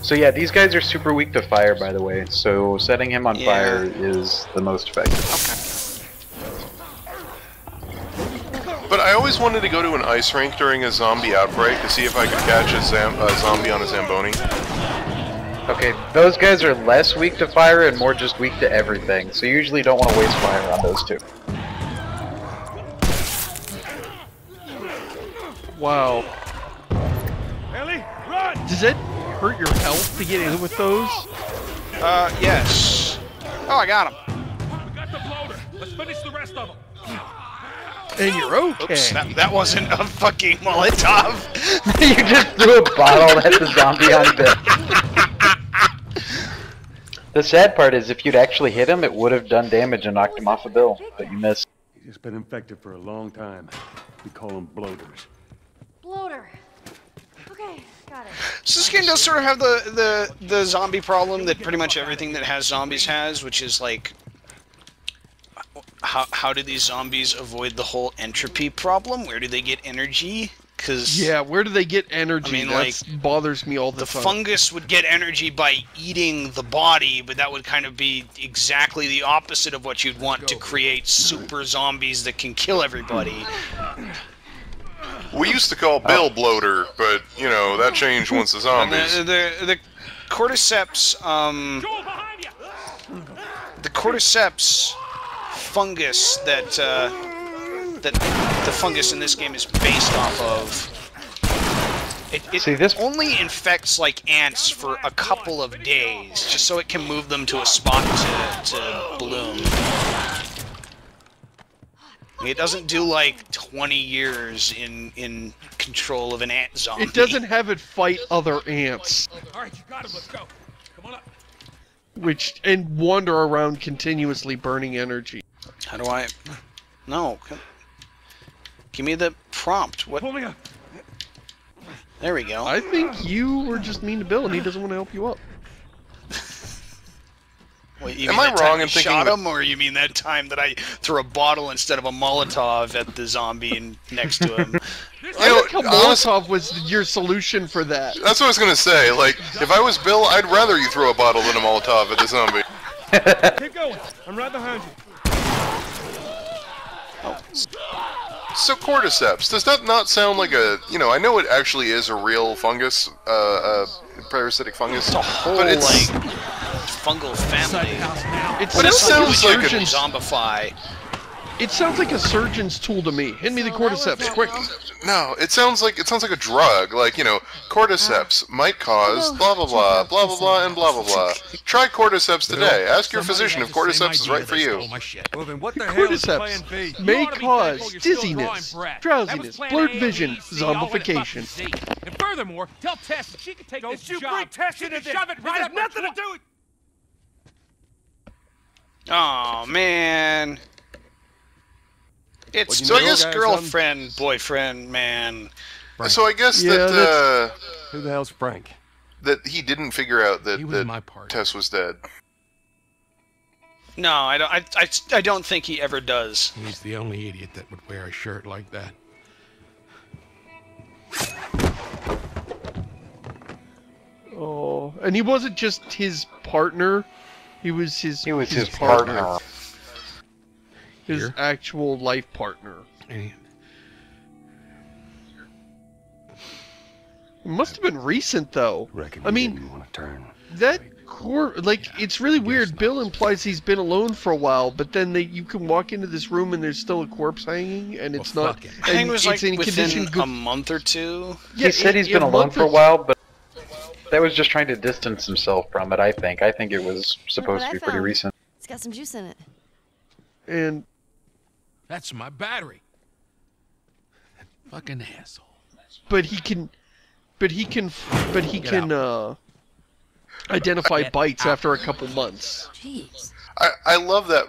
So yeah, these guys are super weak to fire, by the way. So setting him on fire is the most effective. Okay. But I always wanted to go to an ice rink during a zombie outbreak to see if I could catch a zombie on a Zamboni. Okay, those guys are less weak to fire and more just weak to everything. So you usually don't want to waste fire on those two. Wow. Ellie, run! Does it hurt your health to get in with those? Yes. Oh, I got him. We got the bloater. Let's finish the rest of them. And you're okay. Oops, that wasn't a fucking Molotov. You just threw a bottle at the zombie on Bill. The sad part is if you'd actually hit him, it would have done damage and knocked him off of Bill, but you missed. He's been infected for a long time. We call them bloaters. Bloater. Okay, got it. So this game does sort of have the zombie problem that pretty much everything that has zombies has, which is like, how do these zombies avoid the whole entropy problem? Where do they get energy? Cause yeah, where do they get energy? I mean, that bothers me all the time. The fungus would get energy by eating the body, but that would kind of be exactly the opposite of what you'd want to create super zombies that can kill everybody. We used to call Bill bloater, but you know that changed once the zombies. The cordyceps, the cordyceps fungus that the fungus in this game is based off of. It only infects like ants for a couple of days, just so it can move them to a spot to bloom. It doesn't do like 20 years in control of an ant zombie. It doesn't have it fight other ants. Alright, you got him, let's go. Come on up. And wander around continuously burning energy. How do I... No. Give me the prompt. What? Pull me up. There we go. I think you were just mean to Bill and he doesn't want to help you up. Wait, you Am mean I that time wrong you in thinking shot him, or you mean that time that I threw a bottle instead of a Molotov at the zombie next to him? I like how Molotov was your solution for that. That's what I was gonna say. Like, if I was Bill, I'd rather you throw a bottle than a Molotov at the zombie. Keep going. I'm right behind you. So cordyceps, does that not sound like a, you know, I know it actually is a real fungus, parasitic fungus, it's a whole, but it's like, fungal family. It sounds like a zombify. It sounds like a surgeon's tool to me. Hand me the cordyceps, quick. No, it sounds like a drug. Like, you know, cordyceps might cause blah blah blah, blah blah blah, and blah blah blah. Try cordyceps today. Ask your physician if cordyceps is right for you. Well, then what the hell is plan B? Cordyceps may cause dizziness, drowsiness, blurred vision, zombification. And furthermore, tell Tess that she can take this job. Don't you bring Tess into this. Shove it right up nothing to do with. Oh man. It's So I guess girlfriend, boyfriend, man. Frank. So I guess that who the hell's Frank? That he didn't figure out that my partner. Tess was dead. No, I don't think he ever does. He's the only idiot that would wear a shirt like that. Oh, and he wasn't just his partner. He was his partner. His actual life partner. And it must have been recent, though. I mean, that it's really weird. Bill implies he's been alone for a while, but then you can walk into this room and there's still a corpse hanging, and it's not. I think it was like within a month or two. Yeah, he said he's been alone for a while, but that was just trying to distance himself from it. I think it was supposed to be pretty recent. It's got some juice in it. And that's my battery. That fucking asshole. But he can identify bites after a couple months. Jeez. I love that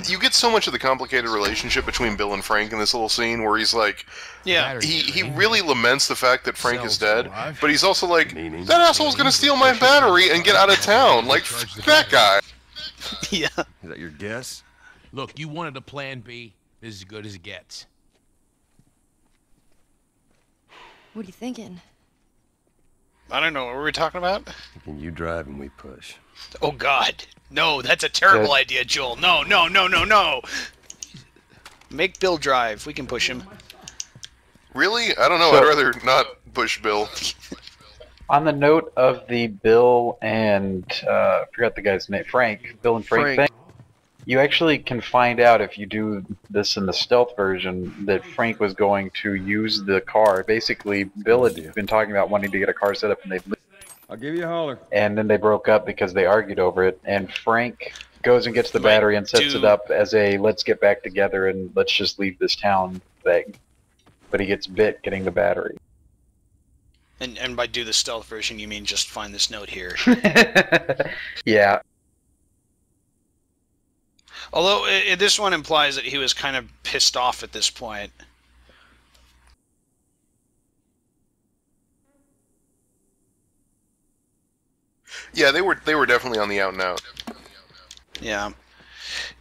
you get so much of the complicated relationship between Bill and Frank in this little scene where he's like, yeah, he really laments the fact that Frank is dead, but he's also like, that asshole's gonna steal my battery and get out of town. Like, that guy. Yeah. Is that your guess? Look, you wanted a plan B. This is as good as it gets. What are you thinking? I don't know. What were we talking about? And you drive and we push. Oh, God. No, that's a terrible Good. idea, Joel. No, no, no, no, no. Make Bill drive. We can push him. Really? I don't know. So- I'd rather not push Bill. On the note of the Bill and I forgot the guy's name, Bill and Frank thing, you actually can find out if you do this in the stealth version that Frank was going to use the car. Basically, Bill had been talking about wanting to get a car set up, and I'll give you a holler. and then they broke up because they argued over it. And Frank goes and gets the battery and sets it up as a let's get back together and let's just leave this town thing. But he gets bit getting the battery. And by do the stealth version, you mean just find this note here. Yeah. Although, this one implies that he was kind of pissed off at this point. Yeah, they were definitely on the out and out. Yeah.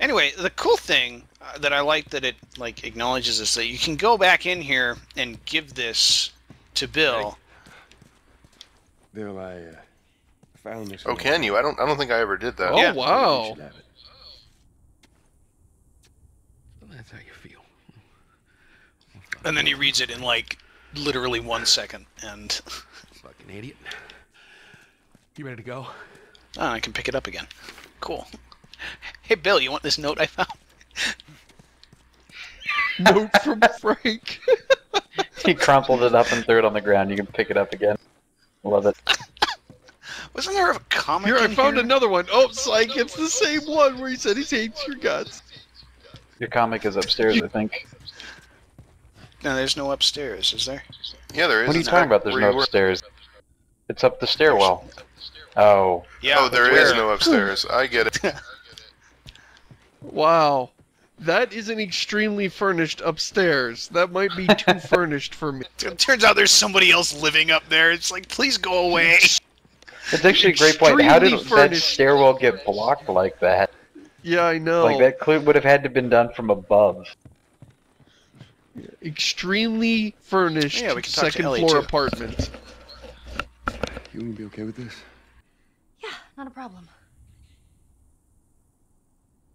Anyway, the cool thing that I like that it acknowledges is that you can go back in here and give this to Bill. Bill, I found this. Oh, can you? I don't think I ever did that. Oh, Yeah. wow. You should have it. That's how you feel. And then he reads it in literally 1 second, and Fucking idiot. You ready to go? I can pick it up again. Cool. Hey, Bill, you want this note I found? Note from Frank. He crumpled it up and threw it on the ground. You can pick it up again. Love it. Wasn't there a comic Here, I in found here? another one. Oh, psych, it's the same one where he said he hates your guts. Your comic is upstairs, I think. No, there's no upstairs, is there? Yeah, there is. What are you It's talking up about? There's where no you were. upstairs. It's up the stairwell. Oh. Yeah. Oh, there where? is no upstairs. I get it. Wow. That is an extremely furnished upstairs. That might be too furnished for me. It turns out there's somebody else living up there. It's like, please go away. It's actually a great point. How did Extremely that furnished. stairwell get blocked like that? Yeah, I know. Like, that clip would have had to been done from above. Extremely furnished Yeah, we can talk to second Ellie, floor too. apartment. You gonna be okay with this? Yeah, not a problem.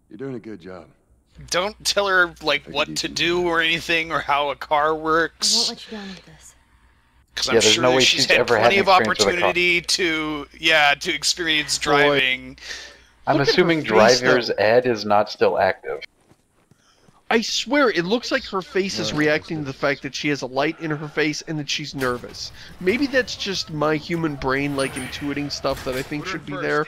You're doing a good job. Don't tell her, what to do or anything, or how a car I won't works. let you down with this. Because Yeah, I'm there's sure no that way she's she's had ever had plenty an of experience with a car. opportunity to experience driving. I'm Look at her assuming face, driver's though. ed is not still active. I swear, it looks like her face is reacting to the fact that she has a light in her face and that she's nervous. Maybe that's just my human brain, intuiting stuff that I think should be there.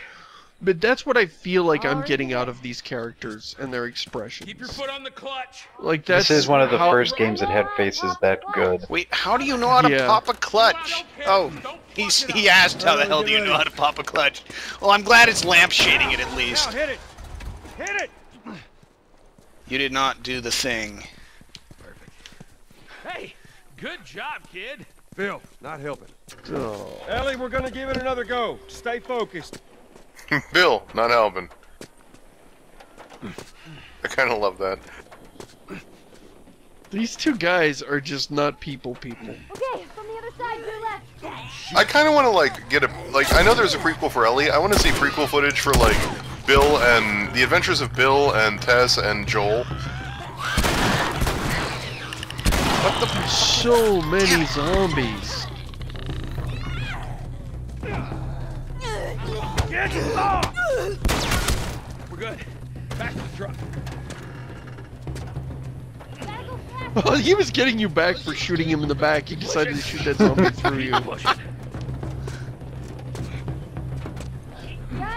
But that's what I feel like I'm getting out of these characters and their expressions. Keep your foot on the clutch. That's This is one of the how- first games that had faces that good. Wait, how do you know how to Yeah. pop a clutch? Oh, he asked how the hell do you know how to pop a clutch? Well, I'm glad it's lampshading it at least. Now hit it. Hit it. You did not do the thing. Hey, good job, kid. Bill, not helping. Oh. Ellie, we're gonna give it another go. Stay focused. Bill, not helping. I kind of love that. These two guys are just not people. Okay, from the other side, to your left. I kind of want to get a I know there's a prequel for Ellie. I want to see prequel footage for Bill and the adventures of Bill and Tess and Joel. So many zombies. Get off. We're good. Back to the truck. Well, he was getting you back for shooting him in the back. He decided to shoot that zombie through you.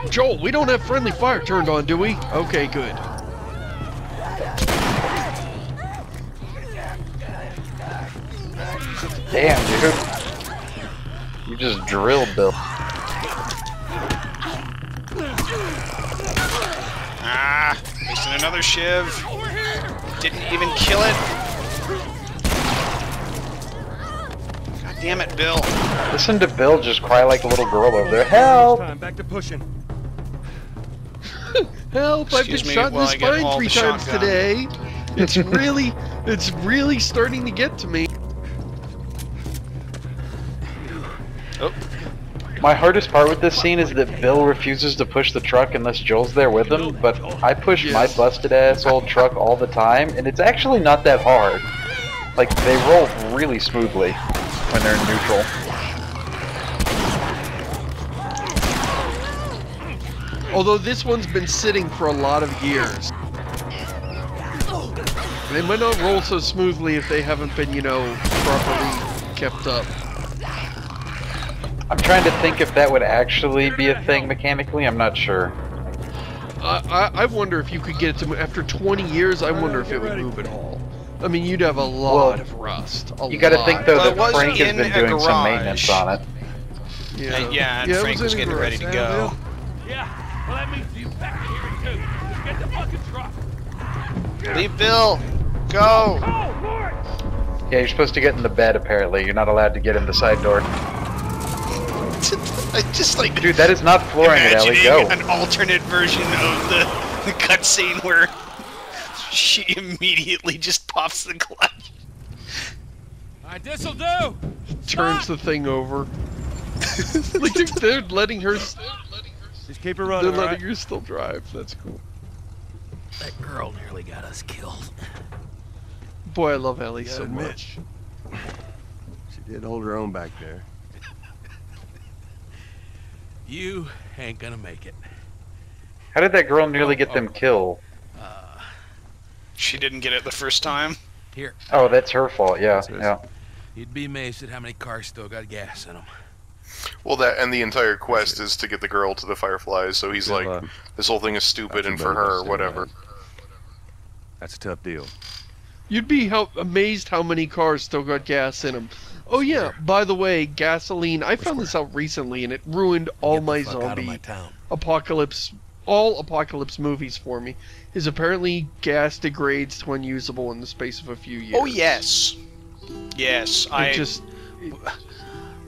Joel, we don't have friendly fire turned on, do we? Okay, good. Damn, dude. You just drilled Bill. Ah, wasting another shiv. Didn't even kill it. God damn it, Bill. Listen to Bill just cry like a little girl over there. Help! Time, back to pushing. Help, I've been Excuse me shot in the while I get spine all 3 the times shotgun. today. It's really starting to get to me. Oh, My hardest part with this scene is that Bill refuses to push the truck unless Joel's there with him, but I push my busted ass old truck all the time, and it's actually not that hard. Like, they roll really smoothly when they're in neutral. Although this one's been sitting for a lot of years. They might not roll so smoothly if they haven't been, you know, properly kept up. I'm trying to think if that would actually be a thing mechanically, I'm not sure. I wonder if you could get it to move. After 20 years, I wonder if it would move at all. I mean, you'd have a lot of rust. You gotta think, though, that Frank has been doing some maintenance on it. Yeah, and Frank was getting ready to go. Yeah, well, that means you back here too. Just get the fucking truck. Leave Bill. Go. Yeah, you're supposed to get in the bed, apparently. You're not allowed to get in the side door. I just like, dude, that is not flooring it, Ellie. Go. An alternate version of the cutscene where she immediately just pops the clutch. Alright, this'll do. Turns the thing over. Like they're letting her. Just keep her running. They're letting her still drive. That's cool. That girl nearly got us killed. Boy, I love Ellie so much. She did hold her own back there. You ain't gonna make it. How did that girl nearly get them killed? She didn't get it the first time. Here. Oh, that's her fault. Yeah. You'd be amazed at how many cars still got gas in them. Well, that and the entire quest is to get the girl to the Fireflies, so he's like, this whole thing is stupid and for her, whatever. That's a tough deal. You'd be amazed how many cars still got gas in them. Oh yeah, by the way, gasoline, I found this out recently and it ruined all my zombie apocalypse, all apocalypse movies for me, is apparently gas degrades to unusable in the space of a few years. Oh yes. Yes, it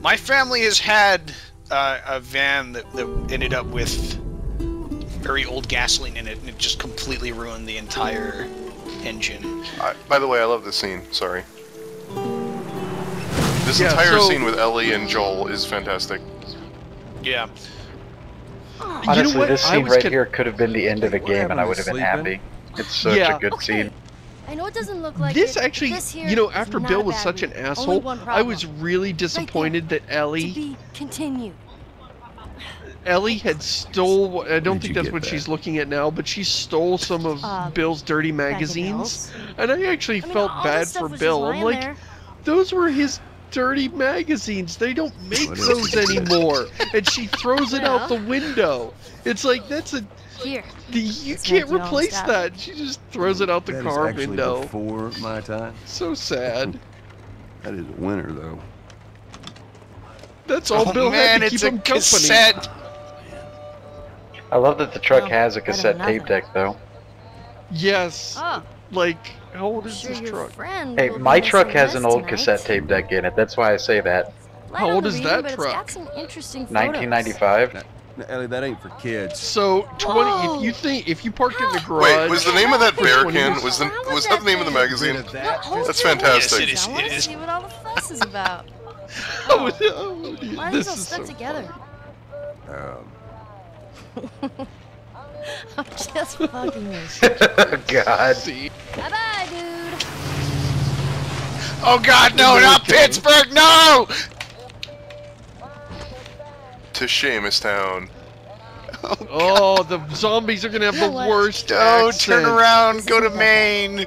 my family has had a van that ended up with very old gasoline in it, and it just completely ruined the entire engine. By the way, I love this scene. Sorry. This entire scene with Ellie and Joel is fantastic. Yeah. Honestly, this scene right here could have been the end of the game, and I would have been happy. It's such a good scene. I know it doesn't look like this it, actually, you know, after Bill was such an asshole, I was really disappointed that Ellie. Ellie had stole. I don't think that's what she's looking at now, but she stole some of Bill's dirty magazines, and I actually felt bad for Bill. I'm like, those were his dirty magazines. They don't make those anymore, and she throws it out the window. It's like that's a. Here. You can't replace that. She just throws it out the car window. Before my time. So sad. That is a winner, though. That's all Bill had to keep him company. Cassette. I love that the truck has a cassette tape deck, though. Yes. Oh. Like, how old is this truck? Hey, my truck has an old cassette tape deck in it. That's why I say that. How old is that truck? 1995. Ellie, that ain't for kids. So 20. If you parked in the garage. Wait, was the name of that Bearkin? Was that the name of the magazine? That's fantastic. Yes, it is. I want to see what all the fuss is about. Why are these all stuck together? I'm just fucking this. God. Bye-bye, dude. Oh God, no, not Pittsburgh, no! To Seamustown. Oh, the zombies are gonna have the worst. Oh, turn around, go to Maine.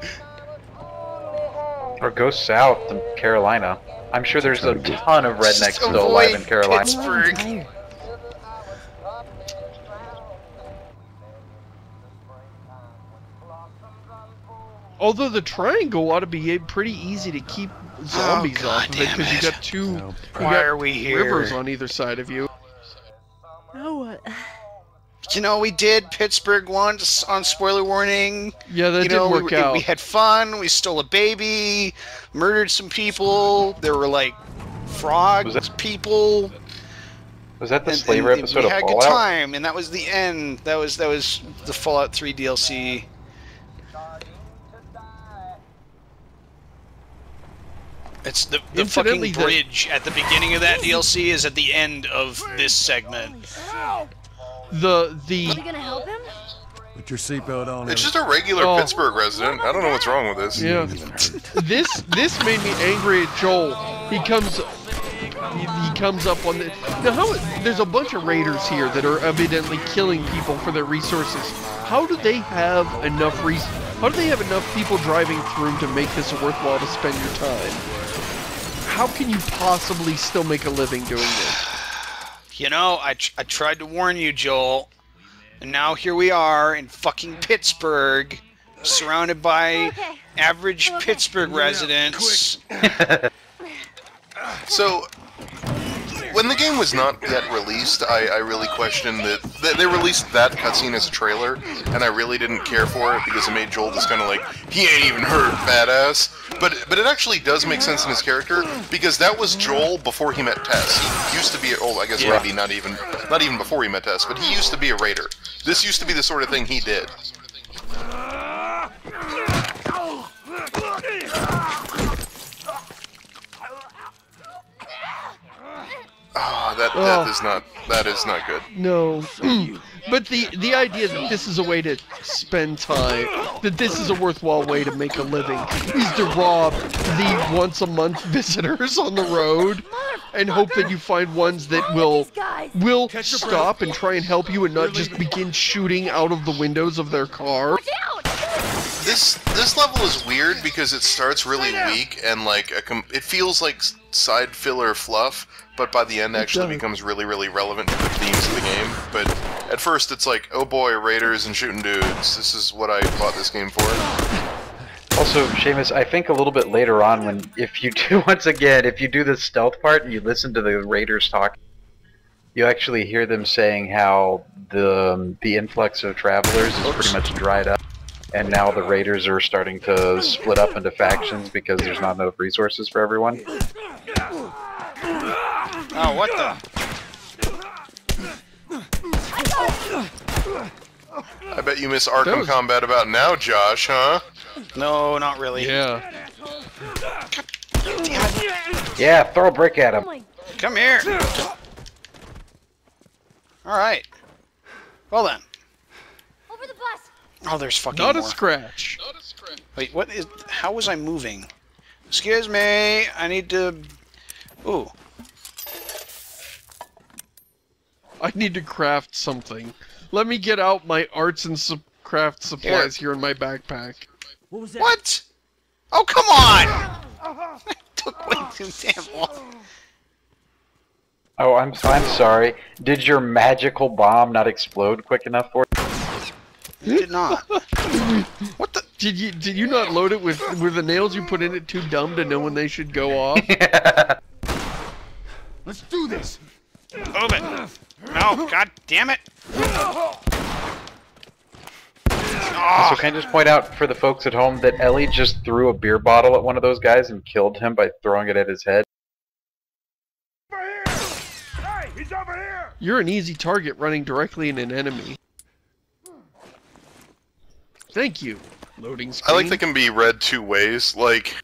Or go south to Carolina. I'm sure there's a ton of rednecks still alive in Carolina. Pittsburgh. Although the triangle ought to be pretty easy to keep zombies off of it because you got two. Why are we here? Rivers on either side of you. Now what? You know, we did Pittsburgh once on spoiler warning. Yeah, that didn't work out. We had fun. We stole a baby, murdered some people. There were like frogs, people. Was that the Slaver episode of Fallout? We had a good time, and that was the end. That was the Fallout 3 DLC. It's the fucking bridge at the beginning of that DLC is at the end of this segment. Are we gonna help him? Put your seatbelt on. It's just a regular Pittsburgh resident. I don't know what's wrong with this. Yeah. This made me angry at Joel. He comes up on the now. There's a bunch of raiders here that are evidently killing people for their resources. How do they have enough How do they have enough people driving through to make this worthwhile to spend your time? How can you possibly still make a living doing this? You know, I tried to warn you, Joel. And now here we are in fucking Pittsburgh, surrounded by average Pittsburgh residents. So, when the game was not yet released, I really questioned that they released that cutscene as a trailer, and I really didn't care for it because it made Joel this kind of like, he ain't even hurt, badass. But it actually does make sense in his character because that was Joel before he met Tess. He used to be, I guess maybe not even before he met Tess, but he used to be a raider. This used to be the sort of thing he did. Oh, that is not good. No. But the idea that this is a way to spend time, that this is a worthwhile way to make a living, is to rob the once-a-month visitors on the road and hope that you find ones that will stop and try and help you and not just begin shooting out of the windows of their car. This level is weird because it starts really weak and like it feels like side filler fluff, but by the end actually becomes really, really relevant to the themes of the game. But at first it's like, oh boy, raiders and shooting dudes. This is what I bought this game for. Also, Seamus, I think a little bit later on, if you do the stealth part and you listen to the raiders talk, you actually hear them saying how the influx of travelers is pretty much dried up. And now the raiders are starting to split up into factions because there's not enough resources for everyone. Oh, what the? I bet you miss Arkham Combat about now, Josh, huh? No, not really. Yeah. Yeah, throw a brick at him. Come here. Alright. Well then. Over the bus. Oh, there's fucking Not more. a scratch. Wait, what is... How was I moving? Excuse me, I need to... Ooh. I need to craft something. Let me get out my arts and craft supplies here in my backpack. What was that? What? Oh, come on! It took way too damn long. Oh, I'm sorry. Did your magical bomb not explode quick enough for you? It did not. What the? Did you not load it with were the nails you put in it too dumb to know when they should go off? Let's do this. Move it. No, god damn it. So can I just point out for the folks at home that Ellie just threw a beer bottle at one of those guys and killed him by throwing it at his head? Over here! Hey, he's over here! You're an easy target running directly in an enemy. Thank you. Loading screen. I like that can be read two ways. Like,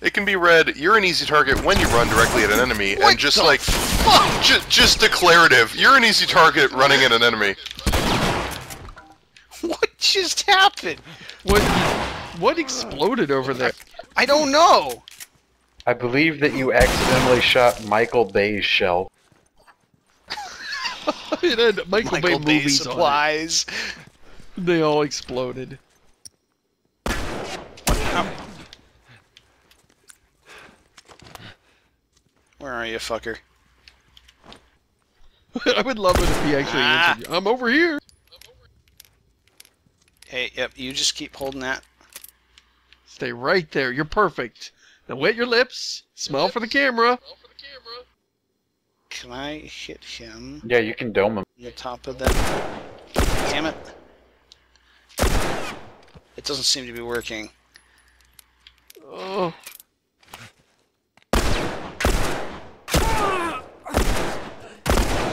it can be read, you're an easy target when you run directly at an enemy, and just like, just declarative, you're an easy target running at an enemy. What just happened? What exploded over there? I don't know. I believe that you accidentally shot Michael Bay's shell. It had Michael Bay movies supplies. on it. They all exploded. Oh. Where are you, fucker? I would love it if he actually answered you. I'm over here. Hey, yep, you just keep holding that. Stay right there. You're perfect. Now wet your lips. Smile for the camera. Can I hit him? Yeah, you can dome him. On the top of that. Damn it. It doesn't seem to be working. Oh.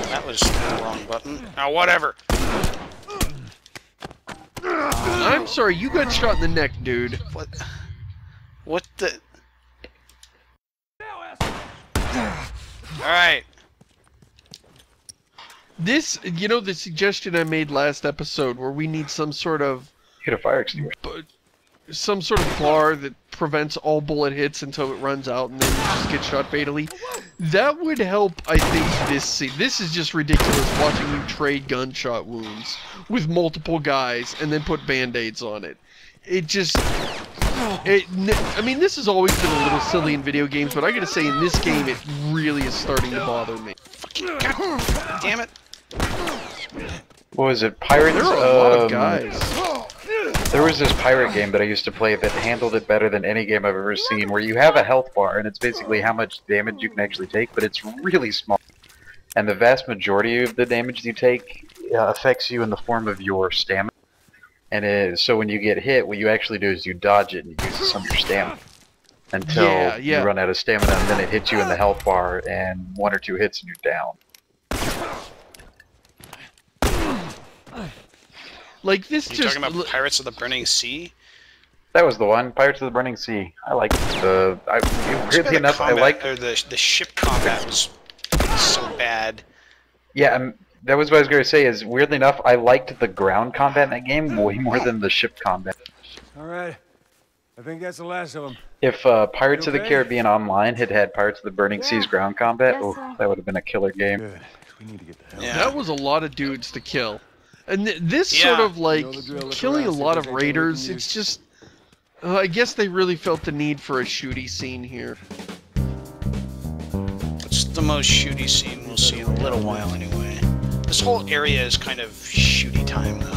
That was the wrong button. Oh, whatever. I'm sorry, you got shot in the neck, dude. What the? Alright. This, you know, the suggestion I made last episode where we need some sort of... Hit a fire extinguisher. Some sort of bar that prevents all bullet hits until it runs out and then you just get shot fatally. That would help, I think, this scene. This is just ridiculous watching you trade gunshot wounds with multiple guys and then put band-aids on it. It just... I mean, this has always been a little silly in video games, but I gotta say, in this game, it really is starting to bother me. Fucking God damn it. What was it? Pirates? There are a lot of guys. There was this pirate game that I used to play that handled it better than any game I've ever seen, where you have a health bar, and it's basically how much damage you can actually take, but it's really small. And the vast majority of the damage you take affects you in the form of your stamina. And so when you get hit, what you actually do is you dodge it and you use some of your stamina. Until you run out of stamina, and then it hits you in the health bar, and 1 or 2 hits and you're down. Like this You're talking about Pirates of the Burning Sea? That was the one, Pirates of the Burning Sea. I liked the... weirdly enough, I liked... The ship combat was so bad. Yeah, that was what I was going to say, is weirdly enough, I liked the ground combat in that game way more than the ship combat. Alright. I think that's the last of them. If Pirates of the Caribbean Online had Pirates of the Burning Sea's ground combat, that would have been a killer game. Good. We need to get the hell That was a lot of dudes to kill. And this sort of, like, killing a lot of raiders, it's just... I guess they really felt the need for a shooty scene here. It's the most shooty scene we'll see in a little while anyway. This whole area is kind of shooty time, though.